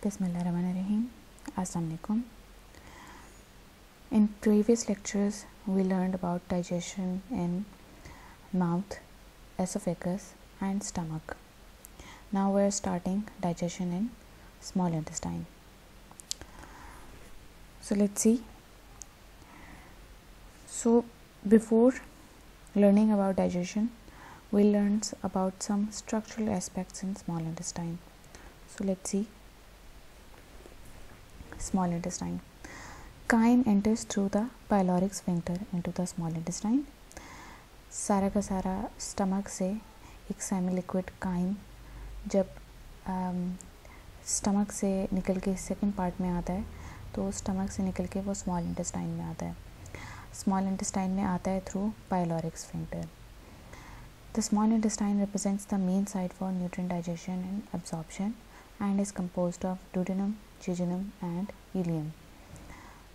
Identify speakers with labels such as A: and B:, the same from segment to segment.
A: Bismillahirrahmanirrahim. Assalamu alaikum. In previous lectures, we learned about digestion in mouth, esophagus, and stomach. Now we are starting digestion in small intestine. So let's see. So before learning about digestion, we learned about some structural aspects in small intestine. So let's see. Small intestine. Chyme enters through the pyloric sphincter into the small intestine. सारा का सारा stomach से एक semi liquid crime जब stomach से निकल के second part में आता है तो स्टमक से निकल के वो स्मॉल इंटेस्टाइन में आता है. स्मॉल इंटेस्टाइन में आता है through pyloric sphincter. The small intestine represents the main site for nutrient digestion and absorption and is composed of duodenum, jejunum and ileum,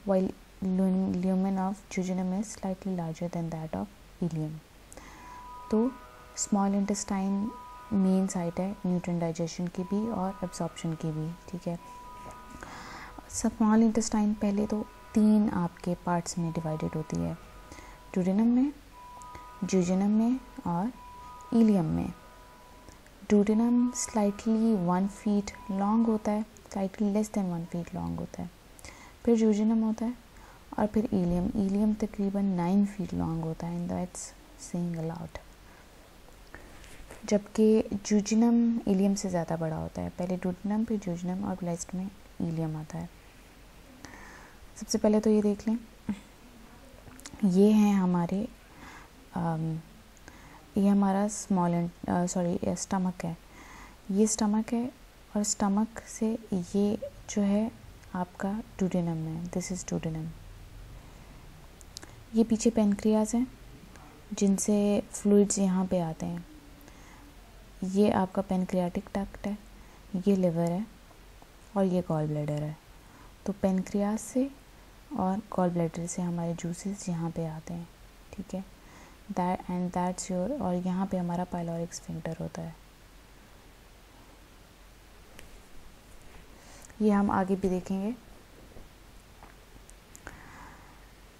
A: while lumen of jejunum is slightly larger than that of ileum. तो small intestine main site है nutrient digestion की भी और absorption की भी. ठीक है. Small intestine पहले तो 3 आपके पार्ट्स में डिवाइडेड होती है, duodenum में, jejunum में और इलियम में. duodenum स्लाइटली 1 फीट लॉन्ग होता है, slightly less than 1 feet long होता है. फिर jejunum होता है और फिर इलियम तकरीबन 9 फीट लॉन्ग होता है. And that's saying a lot. जबकि jejunum इलियम से ज़्यादा बड़ा होता है. पहले duodenum फिर jejunum और लास्ट में इलियम आता है. सबसे पहले तो ये देख लें, ये हैं हमारे ये हमारा स्टमक है. ये स्टमक है और स्टमक से ये जो है आपका duodenum है. This is duodenum. ये पीछे पेनक्रियाज हैं जिनसे फ्लूइड्स यहाँ पे आते हैं. ये आपका पेनक्रियाटिक डक्ट है, ये लिवर है और ये गॉल ब्लैडर है. तो पेनक्रियाज से और गॉल ब्लैडर से हमारे जूसेस यहाँ पे आते हैं. ठीक है. That's your. और यहाँ पे हमारा पाइलोरिक स्फिंक्टर होता है. ये हम आगे भी देखेंगे.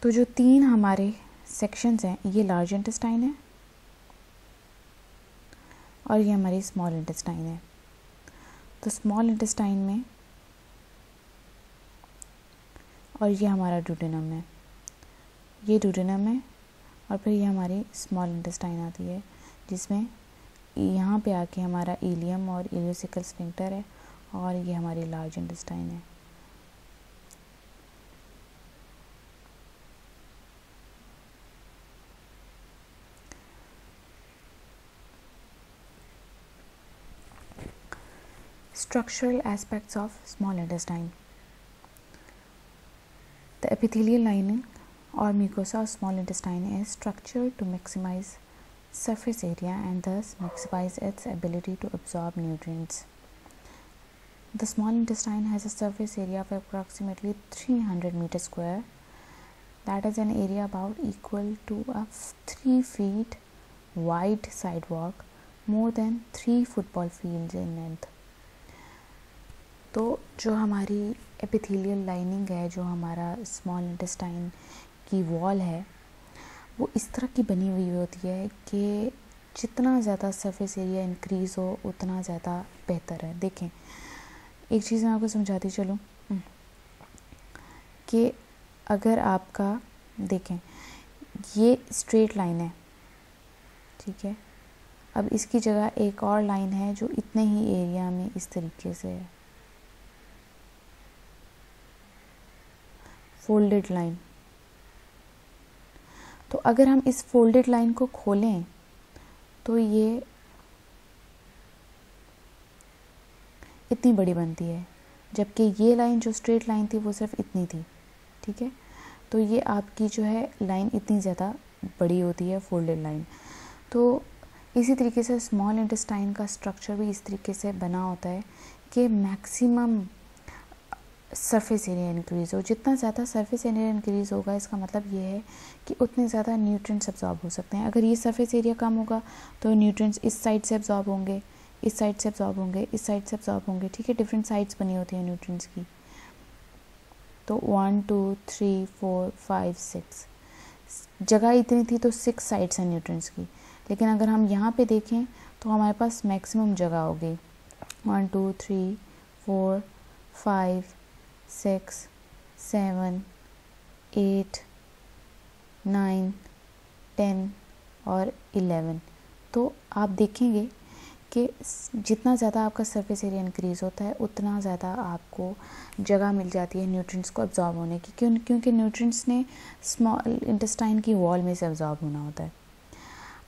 A: तो जो 3 हमारे सेक्शंस हैं, ये लार्ज इंटेस्टाइन है और ये हमारी स्मॉल इंटेस्टाइन है. तो स्मॉल इंटेस्टाइन में और ये हमारा duodenum है, ये duodenum है और फिर ये हमारी स्मॉल इंटेस्टाइन आती है जिसमें यहाँ पे आके हमारा इलियम और इलियोसिकल स्फिंक्टर है और ये हमारी लार्ज इंटेस्टाइन है. Structural aspects of small intestine. The epithelial lining or mucosa of small intestine is structured to maximize surface area and thus maximize its ability to absorb nutrients. The small intestine has a surface area of approximately 300 meters square. That is an area about equal to a 3 feet wide sidewalk, more than 3 football fields in length. तो जो हमारी epithelial lining है, जो हमारा small intestine की wall है, वो इस तरह की बनी हुई होती है कि जितना ज़्यादा सरफेस एरिया इंक्रीज़ हो उतना ज़्यादा बेहतर है. देखें, एक चीज़ मैं आपको समझाती चलूँ कि अगर आपका देखें ये स्ट्रेट लाइन है, ठीक है. अब इसकी जगह एक और लाइन है जो इतने ही एरिया में इस तरीके से है, फोल्डेड लाइन. तो अगर हम इस फोल्डेड लाइन को खोलें तो ये इतनी बड़ी बनती है, जबकि ये लाइन जो स्ट्रेट लाइन थी वो सिर्फ इतनी थी. ठीक है. तो ये आपकी जो है लाइन इतनी ज़्यादा बड़ी होती है, फोल्डेड लाइन. तो इसी तरीके से स्मॉल इंटेस्टाइन का स्ट्रक्चर भी इस तरीके से बना होता है कि मैक्सिमम सरफेस एरिया इंक्रीज़ हो. जितना ज़्यादा सरफेस एरिया इंक्रीज़ होगा इसका मतलब ये है कि उतने ज़्यादा न्यूट्रिएंट्स अब्जॉर्ब हो सकते हैं. अगर ये सरफेस एरिया कम होगा तो न्यूट्रिएंट्स इस साइड से अब्जॉर्ब होंगे, इस साइड से एब्जॉर्ब होंगे, इस साइड से एब्जॉर्ब होंगे, ठीक है, डिफरेंट साइड्स बनी होती हैं न्यूट्रॉन्स की। तो 1 2 3 4 5 6 जगह इतनी थी तो 6 साइड्स हैं न्यूट्रॉन्स की। लेकिन अगर हम यहाँ पे देखें तो हमारे पास मैक्सिमम जगह होगी 1 2 3 4 5 6 7 8 9 10 और 11। तो आप देखेंगे कि जितना ज़्यादा आपका सरफेस एरिया इंक्रीज़ होता है उतना ज़्यादा आपको जगह मिल जाती है न्यूट्रिएंट्स को एब्जॉर्ब होने की, क्योंकि न्यूट्रिएंट्स ने स्मॉल इंटेस्टाइन की वॉल में से एब्जॉर्ब होना होता है।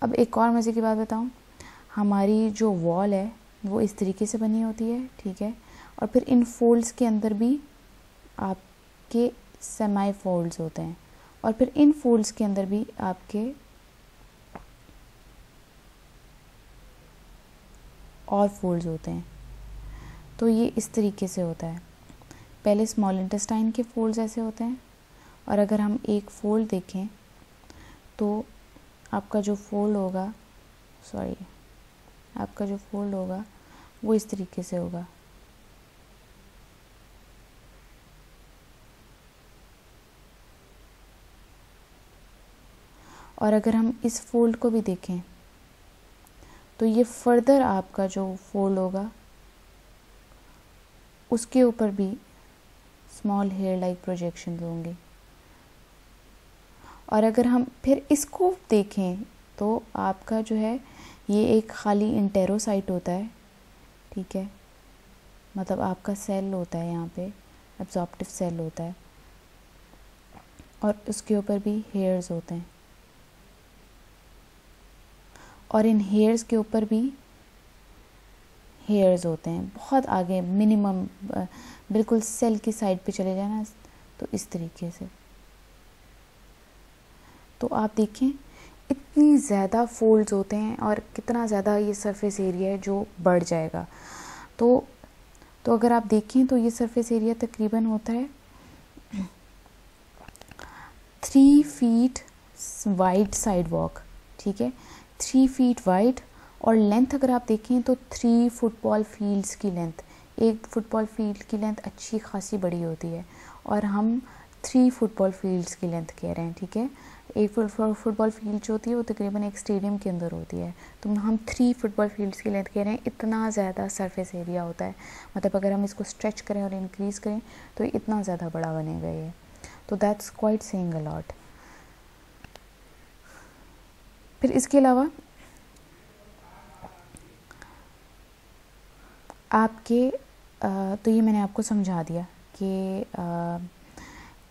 A: अब एक और मज़े की बात बताऊं, हमारी जो वॉल है वो इस तरीके से बनी होती है, ठीक है, और फिर इन फोल्ड्स के अंदर भी आपके सेमी फोल्ड्स होते हैं और फिर इन फोल्ड्स के अंदर भी आपके और फोल्ड्स होते हैं। तो ये इस तरीके से होता है, पहले स्मॉल इंटेस्टाइन के फोल्ड्स ऐसे होते हैं और अगर हम एक फोल्ड देखें तो आपका जो फोल्ड होगा वो इस तरीके से होगा। और अगर हम इस फोल्ड को भी देखें तो ये फर्दर आपका जो फोल्ड होगा उसके ऊपर भी स्मॉल हेयर लाइक प्रोजेक्शंस होंगे। और अगर हम फिर इसको देखें तो आपका जो है ये एक खाली इंटेरोसाइट होता है, ठीक है, मतलब आपका सेल होता है, यहाँ पे एब्जॉर्प्टिव सेल होता है और उसके ऊपर भी हेयर्स होते हैं और इन हेयर्स के ऊपर भी हेयर्स होते हैं बहुत आगे, मिनिमम बिल्कुल सेल की साइड पे चले जाना तो इस तरीके से। तो आप देखें इतनी ज़्यादा फोल्ड्स होते हैं और कितना ज़्यादा ये सरफेस एरिया है जो बढ़ जाएगा। तो अगर आप देखें तो ये सरफेस एरिया तकरीबन होता है 3 फीट वाइड साइड वॉक, ठीक है, 3 फीट वाइड। और लेंथ अगर आप देखें तो 3 फुटबॉल फील्ड्स की लेंथ, एक फुटबॉल फील्ड की लेंथ अच्छी खासी बड़ी होती है और हम 3 फुटबॉल फील्ड्स की लेंथ कह रहे हैं, ठीक है। एक फुटबॉल फील्ड जो होती है वो तकरीबन एक स्टेडियम के अंदर होती है, तो हम 3 फुटबॉल फील्ड्स की लेंथ कह रहे हैं। इतना ज़्यादा सरफेस एरिया होता है, मतलब अगर हम इसको स्ट्रेच करें और इंक्रीज़ करें तो इतना ज़्यादा बड़ा बनेगा ये। तो that's quite saying a lot. फिर इसके अलावा आपके तो ये मैंने आपको समझा दिया कि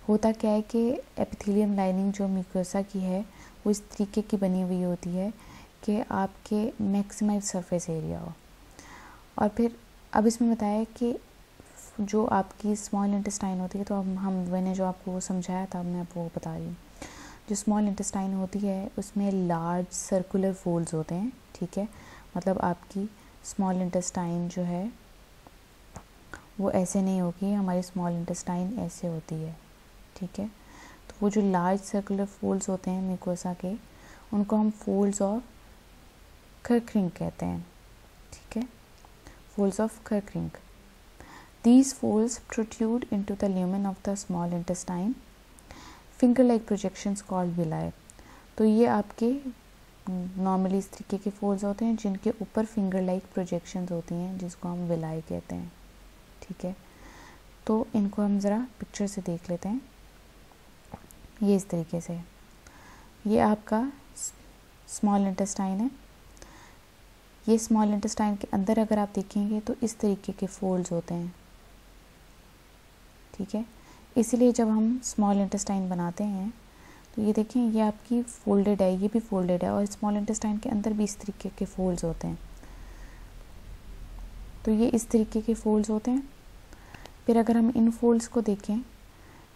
A: होता क्या है कि एपिथेलियम लाइनिंग जो म्यूकोसा की है वो इस तरीके की बनी हुई होती है कि आपके मैक्सिमाइज सरफेस एरिया हो। और फिर अब इसमें बताया कि जो आपकी स्मॉल इंटेस्टाइन होती है, तो अब मैंने जो आपको वो समझाया था मैं आपको वो बता रही हूँ। जो स्मॉल इंटेस्टाइन होती है उसमें लार्ज सर्कुलर फोल्ड्स होते हैं, ठीक है, मतलब आपकी स्मॉल इंटेस्टाइन जो है वो ऐसे नहीं होगी, हमारी स्मॉल इंटेस्टाइन ऐसे होती है, ठीक है। तो वो जो लार्ज सर्कुलर फोल्ड्स होते हैं म्यूकोसा के उनको हम फोल्ड्स ऑफ कर्करिंग कहते हैं, ठीक है, folds of Kerckring. These folds protrude into the lumen of the small intestine, finger-like projections called villi। तो ये आपके नॉर्मली इस तरीके के फोल्ड्स होते हैं जिनके ऊपर फिंगर लाइक प्रोजेक्शंस होती हैं जिसको हम विलाई कहते हैं, ठीक है। तो इनको हम ज़रा पिक्चर से देख लेते हैं। ये इस तरीके से, ये आपका स्मॉल इंटेस्टाइन है। ये स्मॉल इंटेस्टाइन के अंदर अगर आप देखेंगे तो इस तरीके के फोल्ड्स होते हैं, ठीक है। इसीलिए जब हम स्मॉल इंटेस्टाइन बनाते हैं तो ये देखें ये आपकी फोल्डेड है, ये भी फोल्डेड है और स्मॉल इंटेस्टाइन के अंदर भी इस तरीके के फोल्ड्स होते हैं। तो ये इस तरीके के फोल्ड्स होते हैं। फिर अगर हम इन फोल्ड्स को देखें,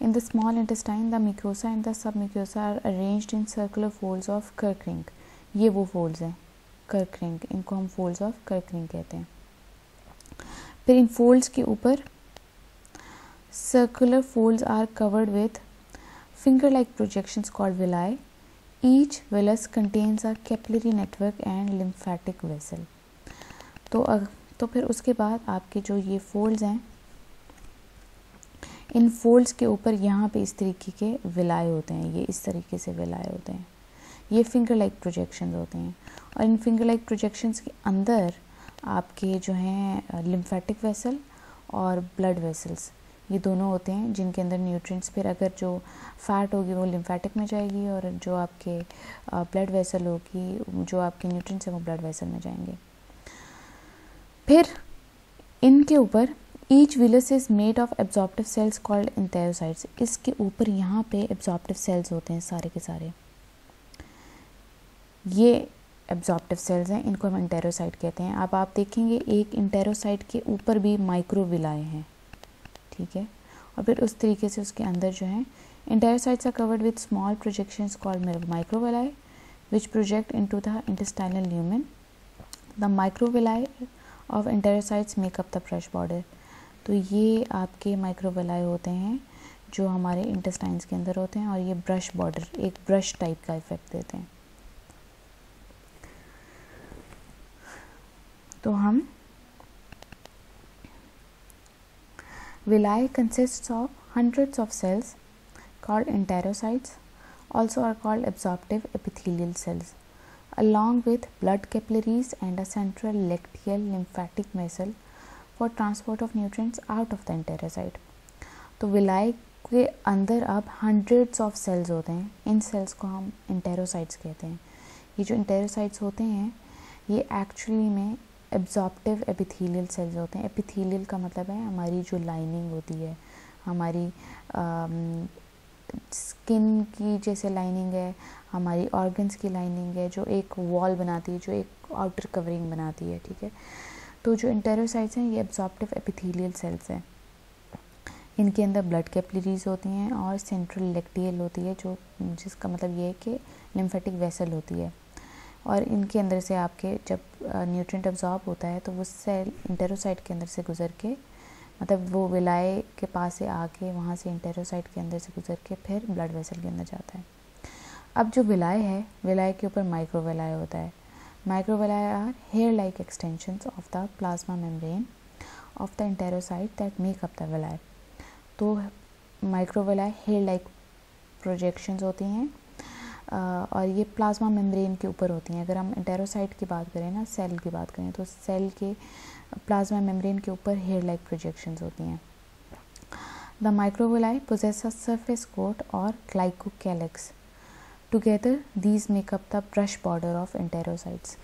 A: in the small intestine the mucosa and the submucosa are arranged in circular folds of Kerckring. ये वो फोल्ड्स हैं कर्करिंग, इनको हम फोल्ड्स ऑफ कर्करिंग कहते हैं। फिर इन फोल्ड्स के ऊपर circular folds are covered with finger-like projections called villi. Each villus contains a capillary network and lymphatic vessel. तो फिर उसके बाद आपके जो ये फोल्ड्स हैं, इन फोल्ड्स के ऊपर यहाँ पे इस तरीके के विलाय होते हैं, ये इस तरीके से विलाय होते हैं, ये फिंगर लाइक प्रोजेक्शंस होते हैं। और इन फिंगर लाइक प्रोजेक्शंस के अंदर आपके जो हैं लिम्फेटिक वेसल और ब्लड वेसल्स, ये दोनों होते हैं जिनके अंदर न्यूट्रिएंट्स, फिर अगर जो फैट होगी वो लिम्फेटिक में जाएगी और जो आपके ब्लड वेसल होगी, जो आपके न्यूट्रिएंट्स हैं वो ब्लड वेसल में जाएंगे। फिर इनके ऊपर each villus is made of absorptive cells called enterocytes, इसके ऊपर यहाँ पे एब्जॉर्प्टिव सेल्स होते हैं सारे के सारे, ये एब्जॉर्प्टिव सेल्स हैं, इनको हम एंटेरोसाइट कहते हैं। अब आप देखेंगे एक एंटेरोसाइट के ऊपर भी माइक्रोविलाए हैं, ठीक है। और फिर उस तरीके से उसके अंदर जो है enterocytes are covered with small projections called microvilli which project into the intestinal lumen. The microvilli of enterocytes make up the brush border. तो ये आपके माइक्रोविलाए होते हैं जो हमारे इंटेस्टाइन्स के अंदर होते हैं और ये ब्रश बॉर्डर, एक ब्रश टाइप का इफेक्ट देते हैं। तो हम villi consists of hundreds of cells called enterocytes, also are called absorptive epithelial cells, along with blood capillaries and a central lacteal lymphatic vessel for transport of nutrients out of the enterocyte. तो villi के अंदर अब hundreds of cells होते हैं, इन cells को हम enterocytes कहते हैं। ये जो enterocytes होते हैं ये एक्चुअली में एब्जॉर्प्टिव एपिथेलियल सेल्स होते हैं। एपिथेलियल का मतलब है हमारी जो लाइनिंग होती है, हमारी स्किन की जैसे लाइनिंग है, हमारी ऑर्गन्स की लाइनिंग है, जो एक वॉल बनाती है, जो एक आउटर कवरिंग बनाती है, ठीक है। तो जो एंटेरोसाइट्स हैं ये एब्जॉर्प्टिव एपिथेलियल सेल्स हैं, इनके अंदर ब्लड कैपिलरीज होती हैं और सेंट्रल लैक्टियल होती है, जो जिसका मतलब ये है कि लिम्फेटिक वेसल होती है। और इनके अंदर से आपके जब न्यूट्रिएंट अब्जॉर्ब होता है तो वो सेल एंटेरोसाइट के अंदर से गुजर के, मतलब वो विलाय के पास से आके वहाँ से एंटेरोसाइट के अंदर से गुजर के फिर ब्लड वेसल के अंदर जाता है। अब जो विलाय है, विलाय के ऊपर माइक्रोविलाय होता है। Microvilli are hair like extensions of the plasma membrane of the enterocyte that make up the villi. तो माइक्रोविलाय हेयर लाइक प्रोजेक्शंस होती हैं और ये प्लाज्मा मेम्ब्रेन के ऊपर होती हैं। अगर हम एंटेरोसाइट की बात करें ना, सेल की बात करें, तो सेल के प्लाज्मा मेम्ब्रेन के ऊपर हेयर लाइक प्रोजेक्शंस होती हैं। The microvilli possess a surface coat or glycocalyx, together these make up the brush border of enterocytes.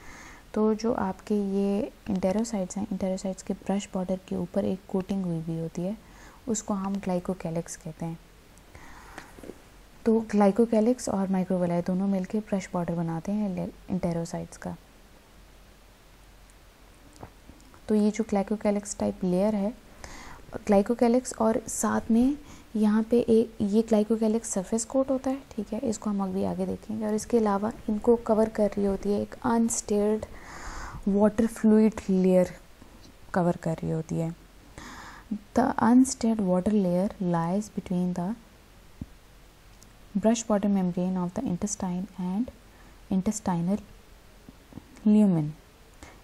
A: तो जो आपके ये एंटेरोसाइट्स हैं, एंटेरोसाइट्स के ब्रश बॉर्डर के ऊपर एक कोटिंग हुई हुई होती है, उसको हम ग्लाइकोकैलिक्स कहते हैं। तो ग्लाइकोकैलिक्स और माइक्रोविलाई दोनों मिलकर ब्रश बॉर्डर बनाते हैं एंटेरोसाइट्स का। तो ये जो ग्लाइकोकैलिक्स टाइप लेयर है, ग्लाइकोकैलिक्स और साथ में यहाँ पे एक ये ग्लाइकोकैलिक्स सरफेस कोट होता है, ठीक है, इसको हम अभी आगे देखेंगे। और इसके अलावा इनको कवर कर रही होती है एक unstirred water fluid layer cover कर रही होती है। The unstirred water layer lies between the brush border membrane of the intestine and intestinal lumen.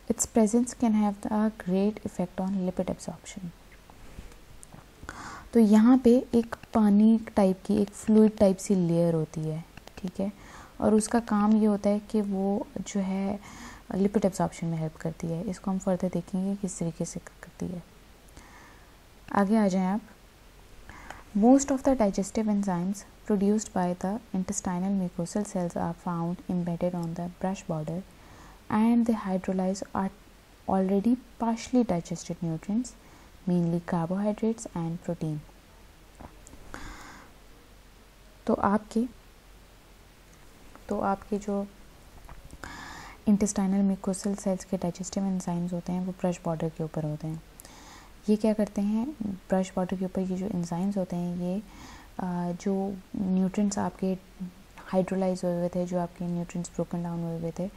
A: Its presence can have a great effect on lipid absorption. तो यहाँ पे एक पानी type की, एक फ्लूइड टाइप सी लेयर होती है, ठीक है, और उसका काम ये होता है कि वो जो है लिपिड एब्जॉर्प्शन में हेल्प करती है। इसको हम फर्दर देखेंगे किस तरीके से करती है। आगे आ जाएं आप। Most of the digestive enzymes produced by the intestinal mucosal cells are found embedded on the brush border, and they hydrolyze already partially digested nutrients, mainly carbohydrates and protein. तो आपके जो intestinal mucosal cells के digestive enzymes होते हैं वो brush border के ऊपर होते हैं। ये क्या करते हैं, ब्रश बॉर्डर के ऊपर ये जो एंजाइम्स होते हैं, ये जो न्यूट्रिएंट्स आपके हाइड्रोलाइज हुए थे, जो आपके न्यूट्रिएंट्स ब्रोकन डाउन हुए थे,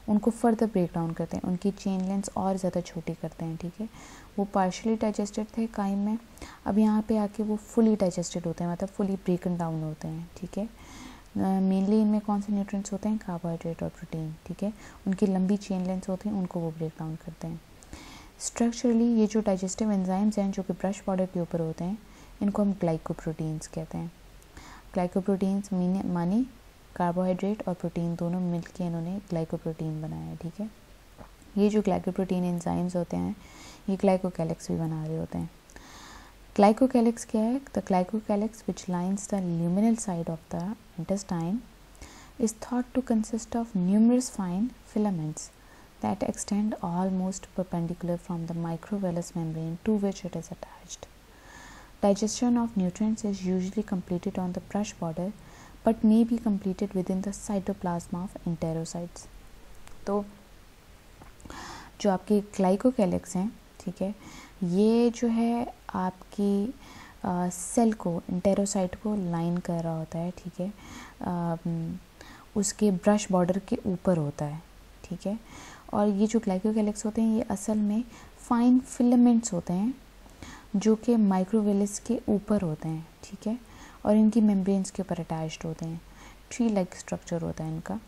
A: उनको फर्दर ब्रेक डाउन करते हैं, उनकी चेन लेंथ और ज़्यादा छोटी करते हैं, ठीक है। वो पार्शली डाइजेस्टेड थे काइम में, अब यहाँ पे आके वो फुली डाइजेस्टेड होते हैं, मतलब फुली ब्रेकन डाउन होते हैं, ठीक है। मेनली इनमें कौन से न्यूट्रिएंट्स होते हैं, कार्बोहाइड्रेट और प्रोटीन, ठीक है। उनकी लंबी चेन लेंथ होती है, उनको वो ब्रेक डाउन करते हैं। स्ट्रक्चरली ये जो डाइजेस्टिव एंजाइम्स हैं जो कि ब्रश बॉर्डर के ऊपर होते हैं, इनको हम ग्लाइकोप्रोटीन्स कहते हैं। ग्लाइकोप्रोटीन्स मानी कार्बोहाइड्रेट और प्रोटीन दोनों मिलके इन्होंने ग्लाइकोप्रोटीन बनाया है, ठीक है। ये जो ग्लाइकोप्रोटीन एंजाइम्स होते हैं ये ग्लाइकोकैलिक्स भी बना रहे होते हैं। ग्लाइकोकैलिक्स क्या है? The glycocalyx which lines the luminal side of the intestine is thought to consist of numerous fine filaments that extend almost perpendicular from the microvillus membrane to which it is attached. Digestion of nutrients is usually completed on the brush border but may be completed within the cytoplasm of enterocytes. तो जो आपके glycocalyx हैं, ठीक है, ये जो है आपकी सेल को, इंटेरोसाइट को लाइन कर रहा होता है, ठीक है, उसके ब्रश बॉर्डर के ऊपर होता है, ठीक है। और ये जो ग्लाइकोकैलिक्स होते हैं ये असल में फाइन फिलामेंट्स होते हैं जो कि माइक्रोविलिस के ऊपर होते हैं, ठीक है, और इनकी मेम्ब्रेन्स के ऊपर अटैच्ड होते हैं। ट्री लाइक स्ट्रक्चर होता है इनका।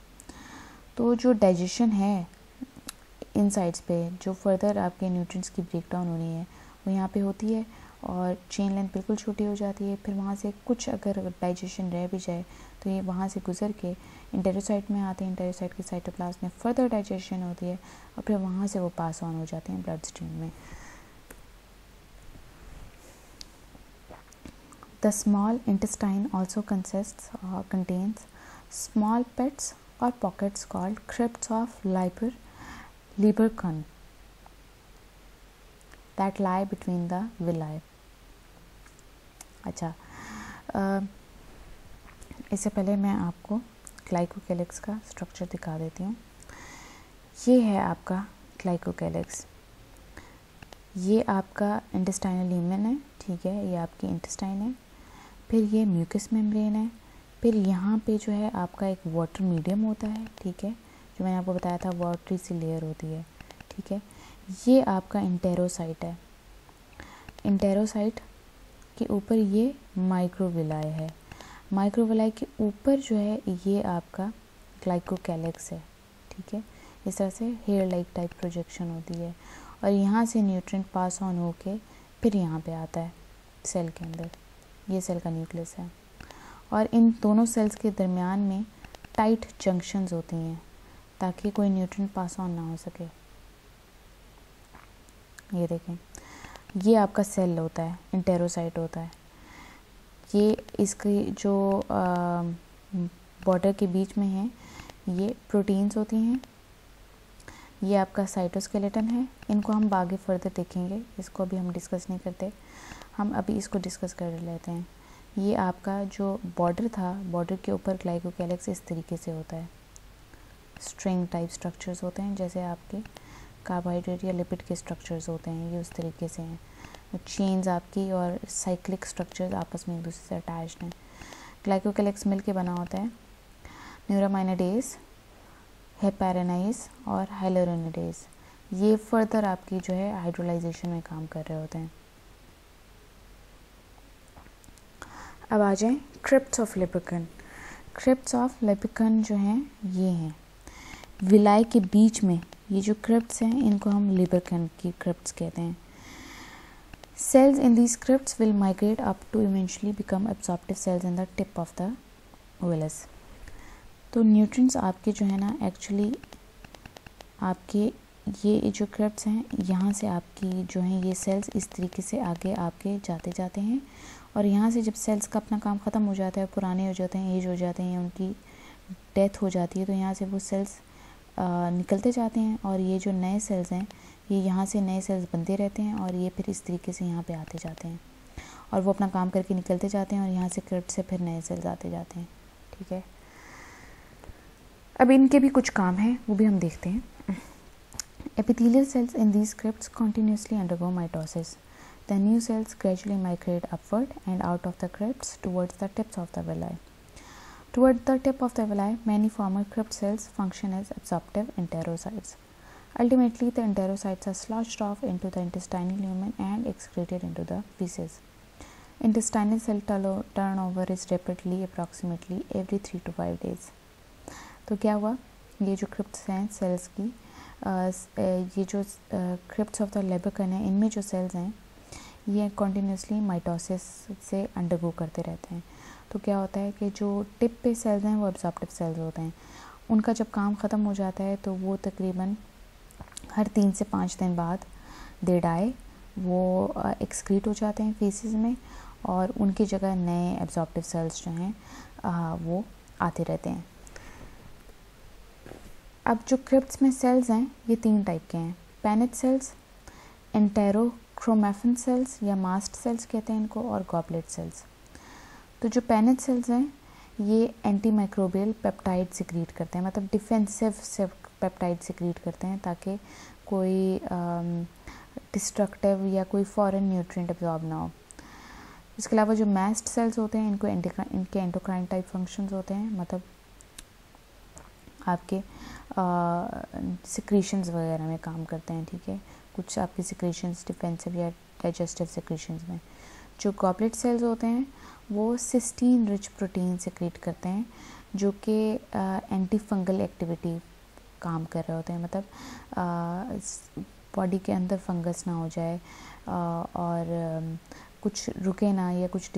A: तो जो डाइजेशन है इन साइड्स पे, जो फर्दर आपके न्यूट्रिएंट्स की ब्रेकडाउन होनी है वो यहाँ पे होती है और चेन लेंथ बिल्कुल छोटी हो जाती है। फिर वहाँ से कुछ अगर डाइजेशन रह भी जाए तो ये वहाँ से गुजर के इंटेरोसाइट में आते हैं, इंटेरोसाइट के साइटोप्लाज्म में फर्दर डाइजेशन होती है और फिर वहाँ से वो पास ऑन हो जाते हैं ब्लड स्ट्रीम में। The small intestine also contains small pits or pockets called crypts of Lieberkühn that lie between the villi. अच्छा, इससे पहले मैं आपको ग्लाइकोकैलिक्स का स्ट्रक्चर दिखा देती हूँ। ये है आपका ग्लाइकोकैलिक्स, ये आपका इंटेस्टाइनल ल्यूमेन है, ठीक है, ये आपकी इंटेस्टाइन है। फिर ये म्यूकस मेम्ब्रेन है। फिर यहाँ पे जो है आपका एक वाटर मीडियम होता है, ठीक है, जो मैंने आपको बताया था वाटरी सी लेयर होती है, ठीक है। ये आपका इंटेरोसाइट है। इंटेरोसाइट के ऊपर ये माइक्रोविलाई है। माइक्रोविलाई के ऊपर जो है ये आपका ग्लाइकोकैलिक्स है, ठीक है। इस तरह से हेयर लाइक टाइप प्रोजेक्शन होती है और यहाँ से न्यूट्रिएंट पास ऑन होके फिर यहाँ पे आता है सेल के अंदर। ये सेल का न्यूक्लियस है और इन दोनों सेल्स के दरमियान में टाइट जंक्शंस होती हैं ताकि कोई न्यूट्रिएंट पास ऑन ना हो सके। ये देखें, ये आपका सेल होता है, इंटेरोसाइट होता है। ये इसकी जो बॉर्डर के बीच में है ये प्रोटीन्स होती हैं। ये आपका साइटोस्केलेटन है। इनको हम आगे फर्दर देखेंगे, इसको अभी हम डिस्कस नहीं करते, हम अभी इसको डिस्कस कर लेते हैं। ये आपका जो बॉर्डर था, बॉर्डर के ऊपर ग्लाइकोकैलिक्स इस तरीके से होता है। स्ट्रिंग टाइप स्ट्रक्चर्स होते हैं, जैसे आपके कार्बोहाइड्रेट या लिपिड के स्ट्रक्चर्स होते हैं, ये उस तरीके से हैं। चेन्स आपकी और साइक्लिक स्ट्रक्चर्स आपस में एक दूसरे से अटैच्ड हैं। ग्लाइकोकैलिक्स मिल के बना होता है न्यूरामाइनाडेज, हेपेरानाइज और हाइलोरोनिडेज। ये फर्दर आपकी जो है हाइड्रोलाइजेशन में काम कर रहे होते हैं। अब आ जाएं क्रिप्ट्स ऑफ लिबर्कन। क्रिप्ट्स ऑफ लिबर्कन जो हैं ये हैं विलाई के बीच में। ये जो क्रिप्ट्स हैं इनको हम लिबर्कन की क्रिप्ट्स कहते हैं। Cells in these crypts will migrate up to eventually become absorptive cells in the tip of the villus. तो न्यूट्रिएंट्स आपके जो है ना एक्चुअली आपके ये जो क्रिप्ट्स हैं यहाँ से आपकी जो हैं ये सेल्स इस तरीके से आगे आपके जाते हैं और यहाँ से जब सेल्स का अपना काम ख़त्म हो जाता है, पुराने हो जाते हैं, एज हो जाते हैं, उनकी डेथ हो जाती है, तो यहाँ से वो सेल्स निकलते जाते हैं और ये जो नए सेल्स हैं ये यहाँ से नए सेल्स बनते रहते हैं और ये फिर इस तरीके से यहाँ पे आते जाते हैं और वो अपना काम करके निकलते जाते हैं और यहाँ से क्रिप्ट से फिर नए सेल्स आते जाते हैं, ठीक है। अब इनके भी कुछ काम हैं, वो भी हम देखते हैं। Epithelial cells in these crypts continuously undergo mitosis. The new cells gradually migrate upward and out of the crypts towards the tips of the villi. Toward the tip of the villi, many former crypt cells function as absorptive enterocytes. Ultimately, the enterocytes are sloshed off into the intestinal lumen and excreted into the feces. Intestinal cell turnover is rapidly, approximately every 3 to 5 days. तो क्या हुआ, ये जो crypts हैं sales की ये जो crypts of the लेबरकन है, इनमें जो सेल्स हैं ये कॉन्टीन्यूसली माइटोसिस से अंडरगो करते रहते हैं। तो क्या होता है कि जो टिप पे सेल्स हैं वो एब्जॉर्प्टिव सेल्स होते हैं। उनका जब काम ख़त्म हो जाता है तो वो तकरीबन हर 3 से 5 दिन बाद दे डाई, वो एक्सक्रीट हो जाते हैं फीसिस में, और उनकी जगह नए एब्जॉर्प्टिव सेल्स जो हैं वो आते रहते हैं। अब जो क्रिप्ट्स में सेल्स हैं ये 3 टाइप के हैं, पैनेट सेल्स, एंटेरोक्रोमैफिन सेल्स या मास्ट सेल्स कहते हैं इनको, और गॉबलेट सेल्स। तो जो पैनेट सेल्स हैं ये एंटी माइक्रोबियल पेप्टाइड सिक्रीट करते हैं, मतलब डिफेंसिव से पेप्टाइड सिक्रीट करते हैं ताकि कोई डिस्ट्रक्टिव या कोई फॉरेन न्यूट्रिएंट एब्जॉर्ब ना हो। इसके अलावा जो मास्ट सेल्स होते हैं इनके एंडोक्राइन टाइप फंक्शंस होते हैं, मतलब आपके सिक्रीशंस वगैरह में काम करते हैं, ठीक है। कुछ आपके सिक्रीशंस डिफेंसिव या डाइजेस्टिव सिक्रीशंस में। जो गॉबलेट सेल्स होते हैं वो सिस्टीन रिच प्रोटीन सिक्रीट करते हैं जो कि एंटी फंगल एक्टिविटी काम कर रहे होते हैं, मतलब बॉडी के अंदर फंगस ना हो जाए और कुछ रुके ना, या कुछ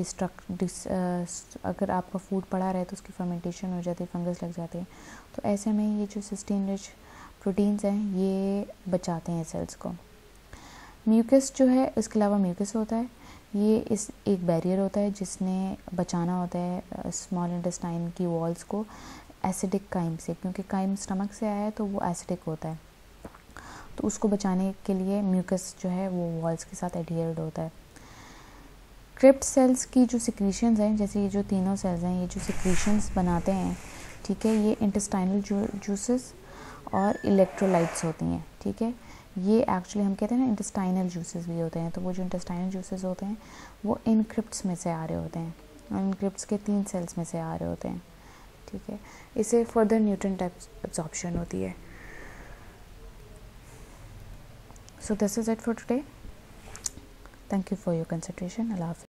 A: अगर आपका फूड पड़ा रहे तो उसकी फर्मेंटेशन हो जाती है, फंगस लग जाती है। तो ऐसे में ये जो सिस्टीन रिच प्रोटीन्स हैं ये बचाते हैं सेल्स को। म्यूकस जो है, इसके अलावा म्यूकस होता है, ये एक बैरियर होता है जिसने बचाना होता है स्मॉल इंटेस्टाइन की वॉल्स को एसिडिक काइम से, क्योंकि काइम स्टमक से आया है तो वो एसिडिक होता है, तो उसको बचाने के लिए म्यूकस जो है वो वॉल्स के साथ एडहियर्ड होता है। क्रिप्ट सेल्स की जो सिक्रीशंस हैं, जैसे ये जो तीनों सेल्स हैं, ये जो सिक्रीशंस बनाते हैं, ठीक है, ये इंटेस्टाइनल जूसेस और इलेक्ट्रोलाइट्स होती हैं, ठीक है। ये एक्चुअली हम कहते हैं ना इंटेस्टाइनल जूसेस भी होते हैं, तो वो जो इंटेस्टाइनल जूसेस होते हैं वो इन क्रिप्ट्स में से आ रहे होते हैं, और इन क्रिप्ट्स के 3 सेल्स में से आ रहे होते हैं, ठीक है। इससे फर्दर न्यूट्रिएंट एब्जॉर्प्शन होती है। So this is it for today. Thank you for your consideration. Allah Hafiz.